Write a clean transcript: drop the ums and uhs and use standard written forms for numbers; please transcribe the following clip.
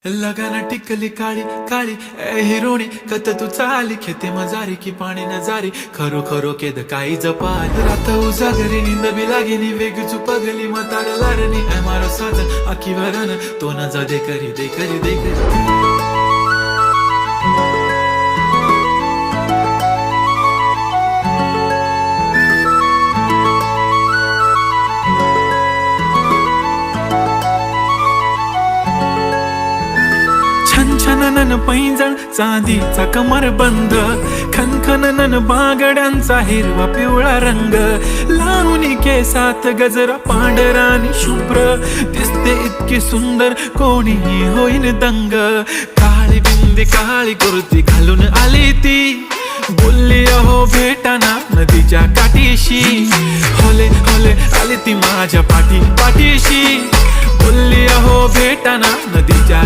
लगाना टिकली काळी काळी ए हिरोणी कत तू चाली खेते मजारी की पाणी नजारी खरो खरो केद काही जपाल रात उजागरी निंद बी लागेनी वेग चुपगली मतार लारणी ए मारो साजन आखी वरन तो न जा दे करी दे करी दे करी छनछनन पैंजण चांदीचा कमर बंद खनखनन बागड्यांचा हिरवा पिवळा रंग लावणी केसात गजरा पांढरानी शुभ्र दिसते इतकी सुंदर कोणीही होईन दंग काळी बिंदी काळी कुर्ती घालून आली ती बोलली अहो भेटाना नदीच्या काठीशी होले होले आली ती माझ्या पाठीशी बोलली अहो भेटाना नदीच्या